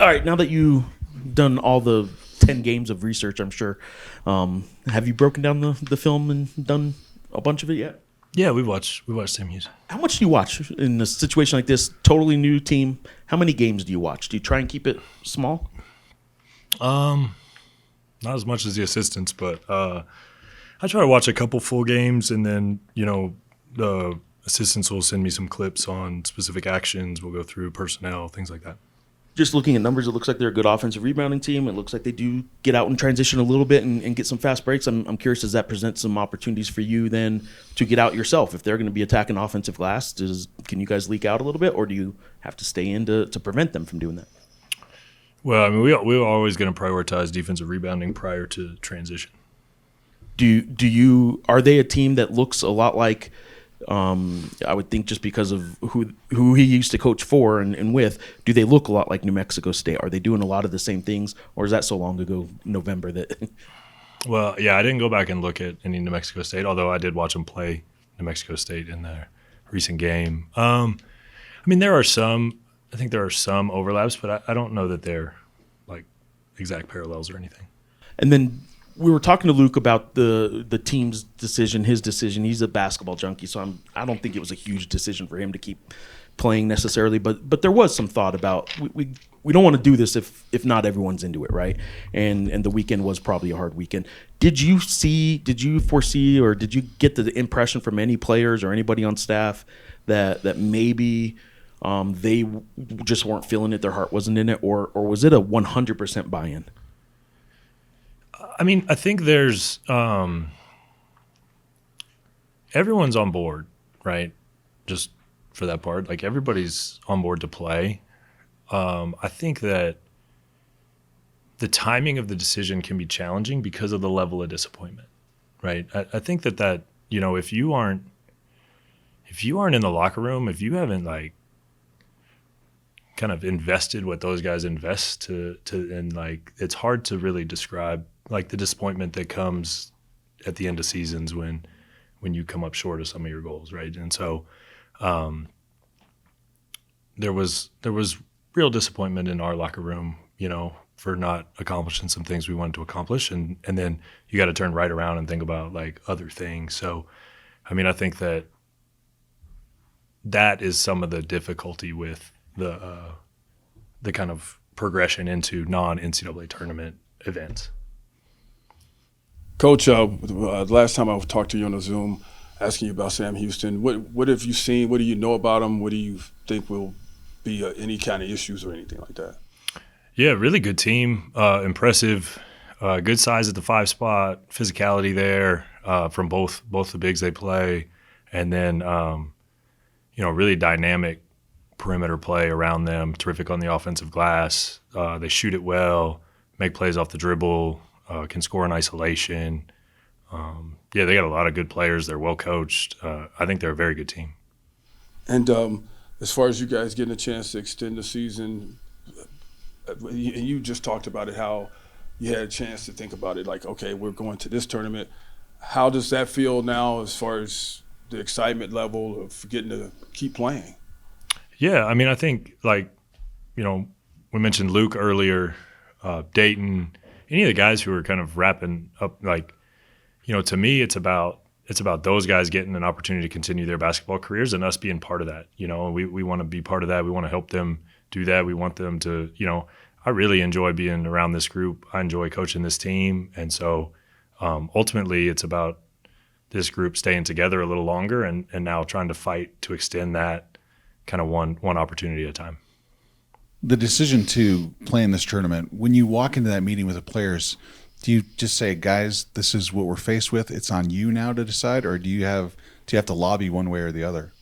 All right, now that you've done all the 10 games of research, I'm sure, have you broken down the film and done a bunch of it yet? Yeah, we watched Sam Houston. How much do you watch in a situation like this? Totally new team. How many games do you watch? Do you try and keep it small? Not as much as the assistants, but I try to watch a couple full games, and then the assistants will send me some clips on specific actions. We'll go through personnel, things like that. Just looking at numbers, it looks like they're a good offensive rebounding team. It looks like they do get out and transition a little bit and get some fast breaks. I'm curious, does that present some opportunities for you then to get out yourself? If they're going to be attacking offensive glass, can you guys leak out a little bit, or do you have to stay in to prevent them from doing that? Well, I mean, we're always going to prioritize defensive rebounding prior to transition. Are they a team that looks a lot like, I would think just because of who he used to coach for and with, do they look a lot like New Mexico State? Are they doing a lot of the same things, or is that so long ago, November, that? Well, yeah, I didn't go back and look at any New Mexico State, although I did watch them play New Mexico State in their recent game. I mean, there are some overlaps, but I don't know that they're like exact parallels or anything. And then we were talking to Luke about the team's decision, his decision. He's a basketball junkie, so I don't think it was a huge decision for him to keep playing necessarily. But there was some thought about we don't want to do this if not everyone's into it, right? And the weekend was probably a hard weekend. Did you foresee, or did you get the impression from any players or anybody on staff that maybe they just weren't feeling it, their heart wasn't in it, or was it a 100% buy-in? I mean, I think there's everyone's on board, right? Just for that part, like everybody's on board to play. I think that the timing of the decision can be challenging because of the level of disappointment, right? I think that if you aren't in the locker room, if you haven't like kind of invested what those guys invest to and like it's hard to really describe like the disappointment that comes at the end of seasons when you come up short of some of your goals, right? And so there was real disappointment in our locker room, for not accomplishing some things we wanted to accomplish, and then you got to turn right around and think about like other things. So, I mean, I think that is some of the difficulty with the kind of progression into non-NCAA tournament events. Coach, last time I talked to you on the Zoom asking you about Sam Houston, what have you seen? What do you know about him? What do you think will be any kind of issues or anything like that? Yeah, really good team, impressive, good size at the 5 spot, physicality there from both the bigs they play, and then really dynamic perimeter play around them, terrific on the offensive glass. They shoot it well, make plays off the dribble, can score in isolation. They got a lot of good players. They're well coached. I think they're a very good team. And as far as you guys getting a chance to extend the season, and you just talked about it, how you had a chance to think about it, like, okay, we're going to this tournament. How does that feel now as far as the excitement level of getting to keep playing? Yeah, I mean, I think, like, we mentioned Luke earlier, Dayton, any of the guys who are kind of wrapping up, like, to me, it's about those guys getting an opportunity to continue their basketball careers and us being part of that. We want to be part of that. We want to help them do that. We want them to, I really enjoy being around this group. I enjoy coaching this team. And so ultimately it's about this group staying together a little longer and now trying to fight to extend that kind of one opportunity at a time. The decision to play in this tournament, when you walk into that meeting with the players, do you just say, guys, this is what we're faced with, it's on you now to decide, or do you have to lobby one way or the other?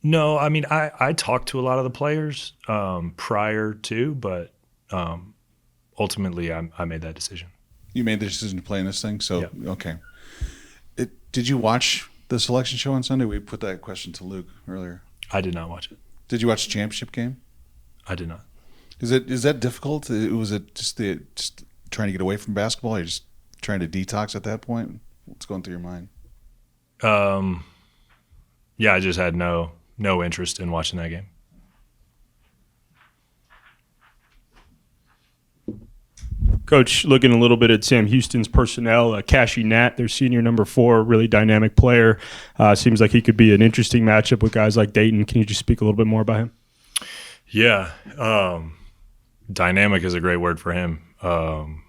No, I mean, I talked to a lot of the players prior to, but ultimately I made that decision. You made the decision to play in this thing? So, yeah. Okay. Did you watch the selection show on Sunday? We put that question to Luke earlier. I did not watch it. Did you watch the championship game? I did not. Is that difficult? Was it just trying to get away from basketball? Or just trying to detox at that point? What's going through your mind? Yeah, I just had no interest in watching that game. Coach, looking a little bit at Sam Houston's personnel, Cashy Nat, their senior number 4, really dynamic player. Seems like he could be an interesting matchup with guys like Dayton. Can you just speak a little bit more about him? Yeah. Dynamic is a great word for him.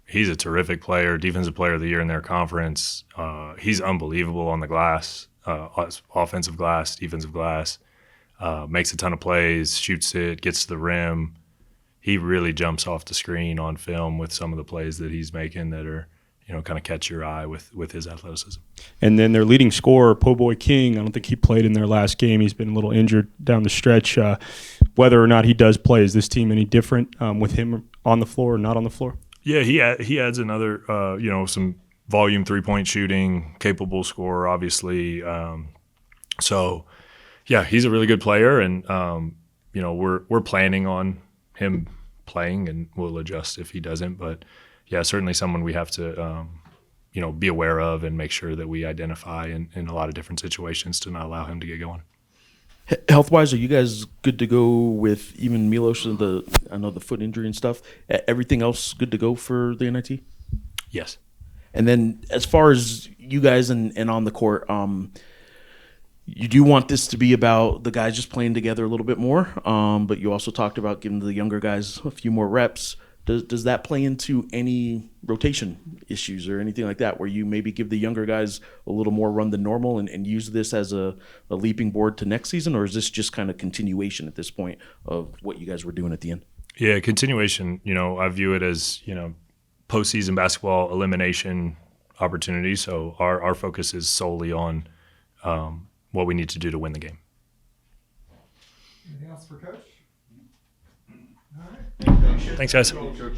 He's a terrific player, defensive player of the year in their conference. He's unbelievable on the glass, offensive glass, defensive glass. Makes a ton of plays, shoots it, gets to the rim. He really jumps off the screen on film with some of the plays that he's making that are, kind of catch your eye with his athleticism. And then their leading scorer, Po Boy King, I don't think he played in their last game. He's been a little injured down the stretch. Whether or not he does play, is this team any different with him on the floor or not on the floor? Yeah, he adds another, some volume three-point shooting, capable scorer, obviously. So, yeah, he's a really good player, and we're planning on him playing, and we'll adjust if he doesn't. But yeah, certainly someone we have to be aware of and make sure that we identify in a lot of different situations to not allow him to get going. Health wise, are you guys good to go with even Milos and the foot injury and stuff? Everything else good to go for the NIT? Yes. And then as far as you guys and on the court, you do want this to be about the guys just playing together a little bit more, but you also talked about giving the younger guys a few more reps. Does that play into any rotation issues or anything like that, where you maybe give the younger guys a little more run than normal and use this as a leaping board to next season, or is this just kind of continuation at this point of what you guys were doing at the end? Yeah, continuation. I view it as, postseason basketball elimination opportunity. So our focus is solely on what we need to do to win the game. Anything else for Coach? All right. Thanks, guys. Coach.